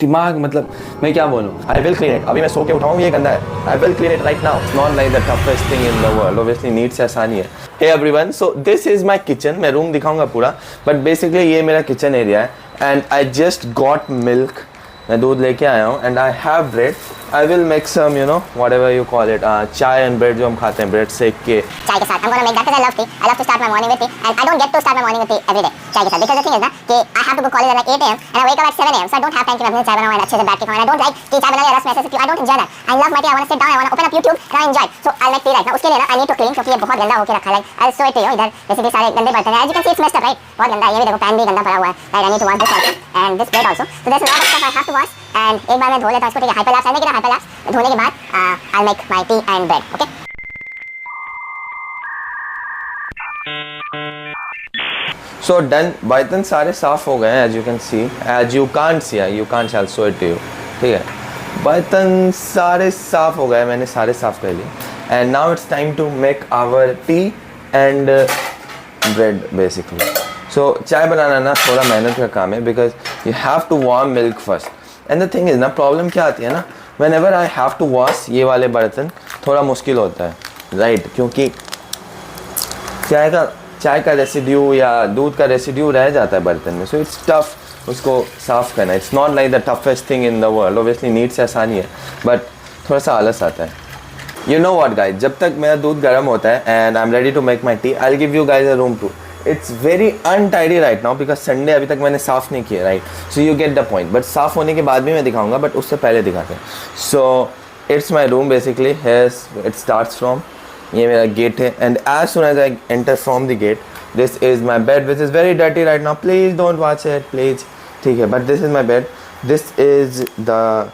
दिमाग मतलब मैं क्या बोलूँ, आई विल क्लीन इट, अभी मैं सो के उठाऊँ ये गंदा है, I will clean it right now, not like the toughest thing in the world, obviously NEET से आसानी है। Hey everyone, so this is my kitchen, मैं रूम दिखाऊंगा पूरा, बट बेसिकली ये मेरा किचन एरिया है and I just got milk, मैं दूध लेके आया हूँ and I have bread, I will make some you know whatever you call it, chai and bread जो हम खाते हैं, ब्रेड सेक के चाय के साथ। I'm gonna make that because I love tea. I love to start my morning with tea, and I don't get to start my morning with tea every day. चाय के साथ, because the thing is ना कि I have to go college at like 8 AM and I wake up at 7 AM, so I don't have time कि मैं अपने चाय बनाऊँ and अच्छे से बैठ के खाऊँ, and I don't like कि चाय बना लिया रस में ऐसे से, I don't enjoy that. I love my tea. I want to sit down, I want to open up YouTube and I enjoy it. So I'll make tea right now. उसके लिए ना I need to clean क्योंकि ये बहुत गंदा होके रखा है, like I'll show it to you. इधर बेसिकली सारे गंदे बर्तन हैं, as you can see it's messed up, right? बहुत गंदा है, ये भी देखो पैन भी गंदा पड़ा हुआ है, right? I need to wash this also and this plate also. So there's a lot of stuff I have to wash and एक बार मैं धो लेता हूँ इसको, ठीक है? हाइपरलैप्स आने के लिए हाइपरलैप्स धोने के बाद I'll make my tea and bread, okay? So done, बर्तन सारे साफ हो गए हैं, as you can see, as you can't see, you can't shall show it to you, ठीक है? बर्तन सारे साफ हो गए, मैंने सारे साफ कर लिए and now it's time to make our tea and bread basically. So चाय बनाना ना थोड़ा मेहनत का काम है, because you have to warm milk first and the thing is ना, प्रॉब्लम क्या आती है ना, whenever I have to wash ये वाले बर्तन थोड़ा मुश्किल होता है, राइट? क्योंकि चाय का रेसिड्यू या दूध का रेसिड्यू रह जाता है बर्तन में, सो इट्स टफ उसको साफ़ करना। It's not like the toughest thing in the world, obviously NEET से आसानी है, बट थोड़ा सा आलस आता है। यू नो व्हाट गाइस, जब तक मेरा दूध गर्म होता है and I am ready to make my tea, I will give you guys a room tour. It's very untidy right now because Sunday अभी तक मैंने साफ़ नहीं किया, right? So you get the point, but साफ़ होने के बाद भी मैं दिखाऊंगा, बट उससे पहले दिखाते हैं। So it's my room basically, here it starts from, ये मेरा गेट है and as soon as I enter from the gate, this is my bed which is very dirty right now, please don't watch it please, ठीक है? But this is my bed, this is the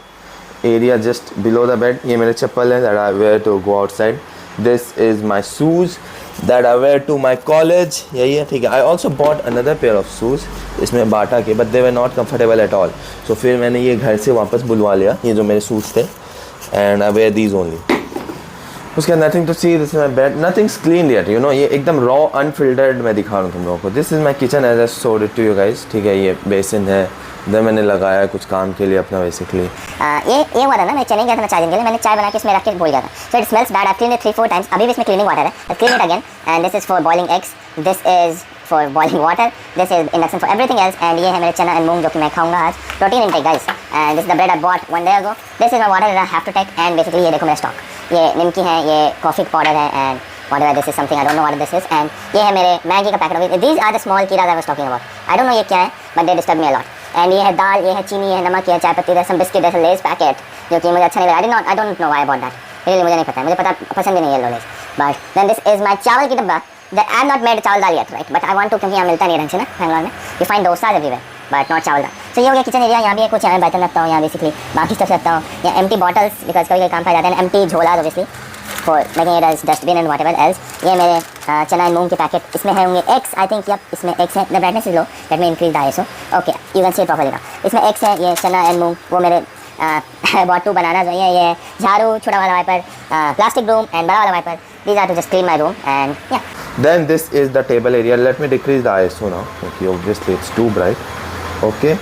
area just below the bed, ये मेरे चप्पल है that I wear to go outside, this is my shoes that I wear to my college, यही है, ठीक है? I also bought another pair of shoes इसमें Bata के, but they were not comfortable at all, so फिर मैंने ये घर से वापस बुलवा लिया, ये जो मेरे शूज़ थे, and I wear these only. उसके nothing to see, this is my bed, nothing's clean yet, you know, ये एकदम रॉ अनफिल्टर्ड मैं दिखा रहा हूँ तुम लोगों को। This is my kitchen as I showed it to you guys, ठीक है? ये बेसिन है, इधर मैंने लगाया कुछ काम के लिए अपना बेसिकली। ये हुआ था ना, मैं चेन्नई गया था मैं 4 दिन के लिए, मैंने चाय बना के इसमें रख के भूल गया था, so it smells bad, I clean it 3-4 times, अभी भी इसमें क्लीनिंग वाटर है, I clean it again and this is for boiling eggs, this is for boiling water, this is induction for everything else, and ये है मेरे चना and मूंग जो कि मैं खाऊंगा आज, protein intake guys, and this is the bread I bought 1 day ago, this is my water that I have to take, and basically ये देखो मेरा स्टॉक, ये निमकी है, ये कॉफ़ी पाउडर है, and whatever this is something I don't know what this is, and ये है मेरे मैगी का packet, these are the small कीड़ा I was talking about, I don't know ये क्या है but they disturb me a lot, and ये है दाल, ये है चीनी, ये है नमक, ये है चाय पत्ती, there's some biscuit, there's a Lay's packet जो कि मुझे अच्छा नहीं लगा, I don't know why I bought that, really मुझे नहीं पता है, मुझे पसंद भी नहीं है Lay's, but then this is my चावल की डब्बा, that I have not made चावल दाल yet, right, but I want to, क्योंकि यहाँ मिलता नहीं ढंग से ना बैंगलोर में, you find dosa everywhere but not चावल दाल, so ये हो गया किचन एरिया। यहाँ भी कुछ बर्तन रखता हूँ, यहाँ बेसिकली बाकी स्टफ रखता हूँ, यहाँ empty bottles because कभी काम पर जाते हैं, empty झोला obviously for making it as dustbin and whatever else, ये मेरे चना एंड मूंग के पैकेट, इसमें है होंगे एग्स, आई थिंक यप इसमें एग्स है, the brightness is low, let me increase the ISO, okay you can see it properly now, इसमें एग्स है, ये चना एंड मूंग, वो मेरे बॉटू बनाना जो है, ये झाड़ू, छोटा वाला वाइपर, प्लास्टिक ब्रूम एंड बड़ा वाला wiper, these are to just clean my room and yeah. Then this is the table area, let me decrease the ISO now, okay, obviously it's too bright, okay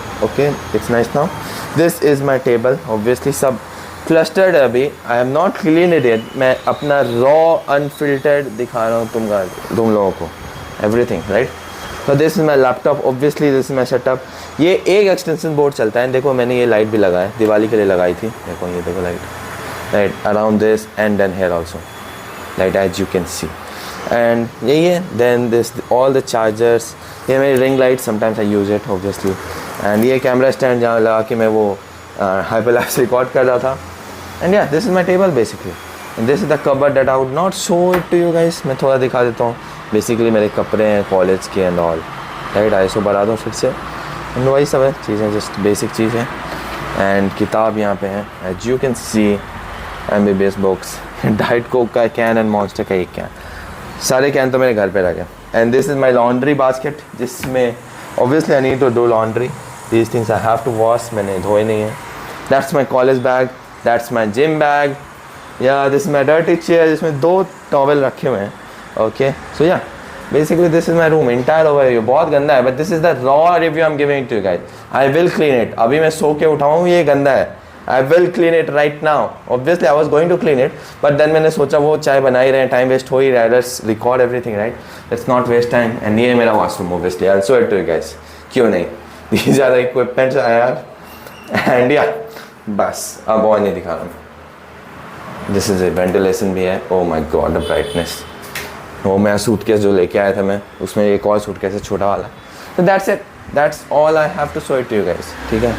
it's nice now, this is my table, obviously सब clustered है अभी, I am not clean it yet, मैं अपना raw unfiltered दिखा रहा हूँ तुम लोगों को, एवरीथिंग राइट। तो this is my laptop, obviously this is my setup, ये एक एक्सटेंशन बोर्ड चलता है, देखो मैंने ये लाइट भी लगाया, दिवाली के लिए लगाई थी, देखो ये देखो light, right around this and then here also light as you can see, and यही है, then this all the chargers, ये मेरी ring light, sometimes I use it obviously, and ये कैमरा स्टैंड जहाँ लगा के मैं वो हाइपरलैप्स रिकॉर्ड कर रहा था, and yeah this is my table basically, and this is the cupboard that I would not show it to you guys, मैं थोड़ा दिखा देता हूँ, बेसिकली मेरे कपड़े हैं कॉलेज के एंड ऑल, राइट? ISO बढ़ा दो फिर से, एंड वही सब है चीज़ें, जस्ट बेसिक चीज़ें, एंड किताब यहाँ पे है as you can see, MBBS books, diet coke का कैन एंड मॉन्स्टर का एक कैन, सारे कैन तो मेरे घर पे रखे, and this is my laundry basket जिसमें obviously I need to do laundry, these things I have to wash, मैंने धोए नहीं है, that's my college bag, that's my gym bag, या दिस माई डर्टी चेयर जिसमें 2 टॉवल रखे हुए हैं, ओके सो या Basically this is my room, entire overview, बहुत गंदा है, but this is the raw review I'm giving to you guys. I will clean it. अभी मैं सो के उठा हूँ, ये गंदा है. I will clean it right now. Obviously I was going to clean it, but then मैंने सोचा वो चाय बना ही रहे हैं, time waste हो ही रहा है, let's record everything, right? Let's not waste time. And ये मेरा washroom obviously. I'll show it to you guys. क्यों नहीं? These are the equipments I have. And yeah, बस अब और नहीं दिखा रहा हूँ. This is a ventilation भी है. Oh my god, the brightness. वो मैं सूटकेस जो लेके आया था मैं, उसमें एक और सूटकेस है छोटा वाला. So that's it. That's all I have to show it to you guys. ठीक है?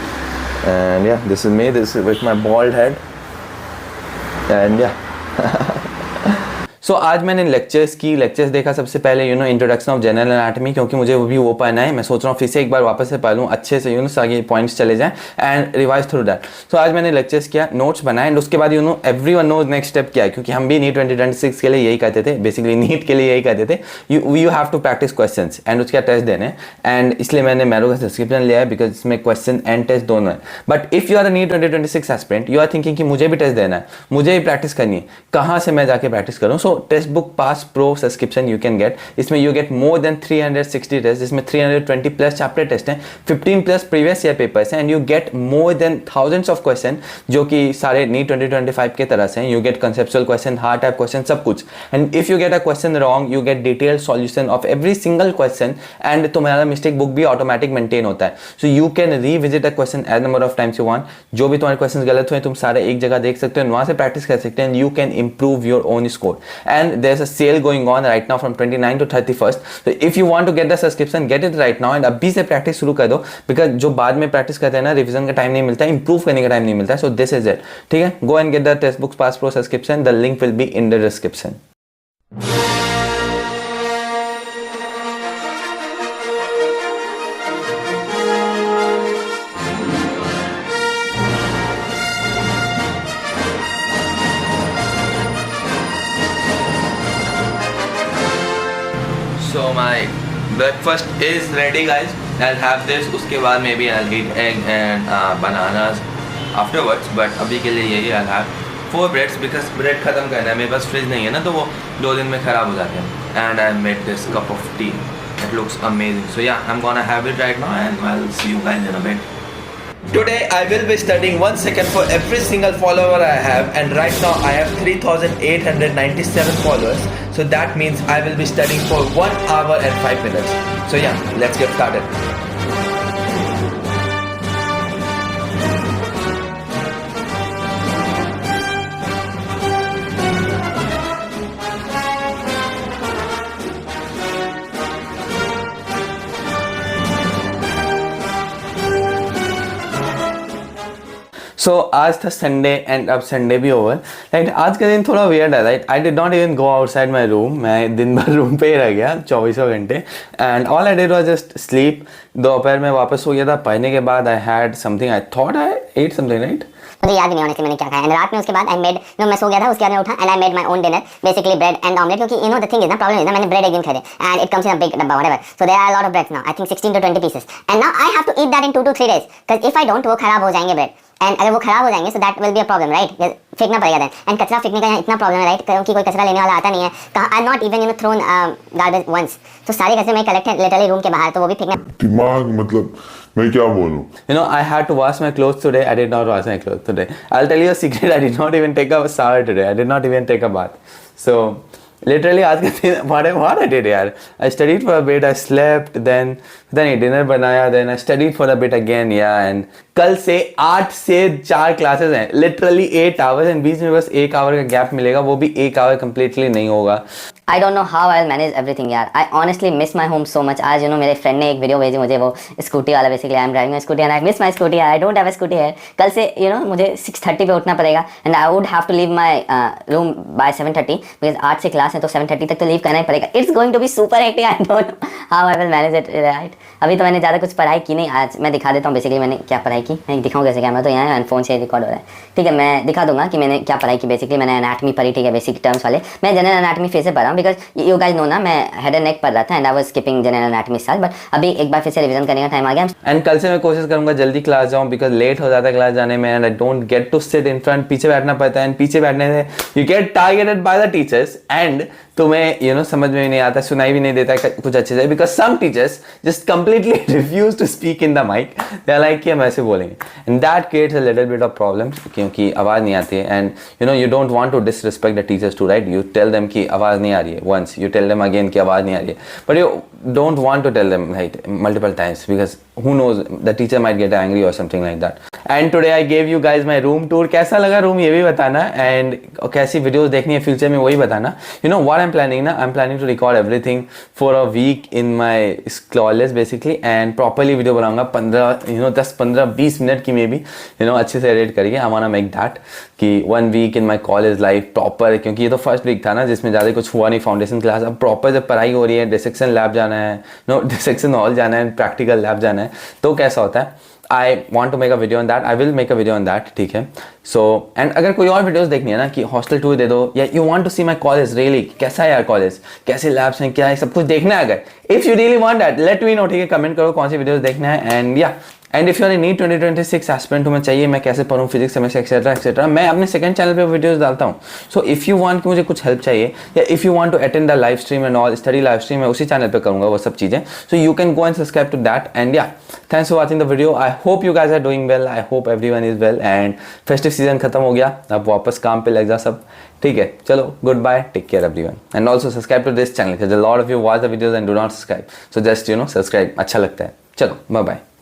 And yeah, this is me. This is with my bald head. And yeah. सो आज मैंने लेक्चर्स देखा सबसे पहले इंट्रोडक्शन ऑफ जनरल एनाटॉमी, क्योंकि मुझे वो भी वो पढ़ना है. मैं सोच रहा हूँ फिर से एक बार वापस से पढ़ लूँ अच्छे से सारे पॉइंट्स चले जाएं एंड रिवाइज थ्रू दैट. सो आज मैंने लेक्चर्स किया, नोट्स बनाए एंड उसके बाद एवरीवन नोज नेक्स्ट स्टेप क्या है, क्योंकि हम भी नीट 2026 के लिए यही कहते थे, बेसिकली नीट के लिए यही कहते थे, you have to practice question and उसका टेस्ट देने. एंड इसलिए मैंने मैरो का सब्सक्रिप्शन लिया है बिकॉज इसमें क्वेश्चन एंड टेस्ट दोनों है. But if you are NEET 2026 aspirant, you are thinking कि मुझे भी टेस्ट देना है, मुझे भी प्रैक्टिस करनी है, कहाँ से मैं जाके प्रैक्टिस करूँ. So textbook pass pro subscription you can get. इसमें you get more than 360 test, जिसमें 320 प्लस चैप्टर टेस्ट हैं, 15 प्लस प्रीवियस ईयर पेपर्स हैं, and you get more than thousands of question जो कि सारे नीट 2025 के तरह से हैं. You get conceptual question, hard type question, सब कुछ. And if you get a question wrong, you get detailed solution of every single question, and तुम्हारा मिस्टेक बुक भी ऑटोमेटिक मेंटेन होता है. So you can revisit a question as number of times you want. जो भी तुम्हारे question गलत हुए तुम सारे एक जगह देख सकते हो, वहां से प्रैक्टिस कर सकते हैं. You can improve your own score. And there is a sale going on right now from 29 to 31st. So if you want to get the subscription, get it right now and अभी से practice शुरू कर दो, because जो बाद में practice करते हैं ना, रिवीजन का टाइम नहीं मिलता है, इंप्रूव करने का टाइम नहीं मिलता है. So this is it. ठीक है, go and get the test books pass pro subscription. The link will be in the description. So my breakfast is ready guys. I'll have this, उसके बाद maybe I'll eat egg and bananas afterwards, but अभी के लिए यही I'll have 4 breads because bread ख़त्म करना है. मेरे पास फ्रिज नहीं है ना, तो वो 2 दिन में ख़राब हो जाते हैं. And I made this cup of tea. It looks amazing. So yeah, I'm gonna have it right now and I'll see you guys in a bit. Today I will be studying 1 second for every single follower I have, and right now I have 3,897 followers. So that means I will be studying for 1 hour and 5 minutes. So yeah, let's get started. सो आज था Sunday and अब Sunday भी over. Right, आज का दिन थोड़ा weird है. Right, I did not even go outside my room. मैं दिन भर रूम पे ही रह गया 24 घंटे, and all I did was just sleep. दोपहर में वापस हो गया था. पढ़ने के बाद I had something, I thought I ate something. Right, मुझे याद भी नहीं ऑनेस्टली मैंने क्या खाया. एंड रात में उसके बाद आई मेड, मैं सो गया था, उसके बाद मैं उठा and I made my own dinner, basically bread and omelette. क्योंकि द थिंग इज ना, प्रॉब्लम इज ना, मैंने ब्रेड एक दिन खाए थे and it comes in a big डब्बा whatever. So there are a lot of breads now, I think 16 to 20 pieces, and now I have to eat that in 2 to 3 days, because if I don't, वो खराब हो जाएंगे bread. And अगर वो खराब हो जाएंगे so that will be a problem, right. फेंकना पड़ेगा देन. एंड कचरा फेंकने का यहाँ इतना प्रॉब्लम है, राइट, क्योंकि कोई कचरा लेने वाला आता नहीं है. I not even thrown garbage once. तो सारे कचरे में कलेक्ट है लिटरली रूम के बाहर, तो वो भी फेंकना. दिमाग मतलब मैं क्या बोलूं. I had to wash my clothes today. I did not wash my clothes today. I'll tell you a secret. I did not even take a shower today. I did not even take a bath. So literally आज का दिन what I did यार. I studied for a bit. I slept. Then dinner बनाया. Then I studied for a bit again. Yeah, and कल से 8 से 4 classes हैं. Literally 8 hours, and बीच में बस 1 hour का गैप मिलेगा, वो भी 1 hour कम्प्लीटली नहीं होगा. I don't know how I'll manage everything यार. I honestly miss my home so much. आज मेरे फ्रेंड ने एक वीडियो भेजी मुझे, वो स्कूटी वाला. Basically I am driving scooty and I miss my scooty. I don't have a scooty है. कल से मुझे 6:30 पे उठना पड़ेगा, and I would have to leave my room by 7:30, because 8 से क्लास है, तो 7:30 तक तो लीव करना ही पड़ेगा. It's going to be super hectic. I don't know how I will manage it. Right, अभी तो मैंने ज़्यादा कुछ पढ़ाई की नहीं. आज मैं दिखा देता हूँ बेसिकली मैंने क्या पढ़ाई की, मैं दिखाऊँ कैसे, कैमरा तो यहाँ है एंड फ़ोन से रिकॉर्ड हो रहा है, ठीक है। मैं दिखा दूंगा कि मैंने क्या पढ़ाई की। बेसिकली मैंने एनाटमी पढ़ी, ठीक है, बेसिक टर्म्स वाले। मैं जनरल एनाटमी फिर से पढ़ा हूँ बिकॉज यू गाइस नो ना, मैं हेड एंड नेक पढ़ रहा था and I was skipping general anatomy start, but अभी एक बार फिर से रिवीजन करने का टाइम आ गया। एंड कल से मैं कोशिश करूंगा जल्दी क्लास जाऊं बिकॉज लेट हो जाता है क्लास जाने में and I don't get to sit in front, पीछे बैठना पड़ता है एंड पीछे बैठने से you get targeted by the teachers and तुम्हें समझ में भी नहीं आता, सुनाई भी नहीं देता कुछ अच्छे से because some teachers just completely refuse to speak in the mic, they are like कि हम ऐसे बोलेंगे and that creates a little bit of problem क्योंकि आवाज़ नहीं आती है and you don't want to disrespect the teachers too, right. You tell them कि आवाज़ नहीं आ रही है once, you tell them again कि आवाज़ नहीं आ रही है, but you don't want to tell them right multiple times because who knows, the teacher might get angry or something like that. And today I gave you guys my room tour. कैसा लगा room ये भी बताना and कैसी videos देखनी है future में वही बताना। what I'm planning ना, I'm planning to record everything for a week in my college basically and properly video बनाऊंगा 10-15-20 मिनट की मे बी अच्छे से एडिट करके। I wanna make that कि 1 week in my college life proper, क्योंकि ये तो फर्स्ट वीक था ना जिसमें ज़्यादा कुछ हुआ नहीं फाउंडेशन क्लास। अब प्रॉपर जब पढ़ाई हो रही है, डिसेक्शन लैब जाना है, डिसेक्शन हॉल जाना है, प्रैक्टिकल लैब जाना है, तो कैसा होता है। I want to make a video on that, I will make a video on that, ठीक है। सो एंड अगर कोई और वीडियोस देखनी है ना कि हॉस्टल टूर दे दो या you want to see my college really कैसा है यार कॉलेज, कैसे लैब्स हैं, क्या है, सब कुछ देखना है, अगर if you really want that let me know, ठीक है। कमेंट करो कौन सी वीडियोस देखना है एंड या and if you are a NEET 2026 aspirant, तुम्हें चाहिए मैं कैसे पढ़ूँ फिजिक्स सेमेस्टर एक्सेट्रा एक्सेट्रा, मैं अपने सेकंड चैनल पे वीडियोस डालता हूँ। सो इफ यू वांट कि मुझे कुछ हेल्प चाहिए या if you want to attend the live stream and all study live stream, मैं उसी चैनल पे करूँगा वो सब चीज़ें। So you can go and subscribe to that and या thanks for watching the video. I hope you guys are doing well, I hope everyone is well and festive season खत्म हो गया, अब वापस काम पे लग जा सब, ठीक है। चलो good bye, take care everyone and also subscribe to this channel, lot of you watch the videos and do not subscribe, so just subscribe, अच्छा लगता है। चलो बाय बाय।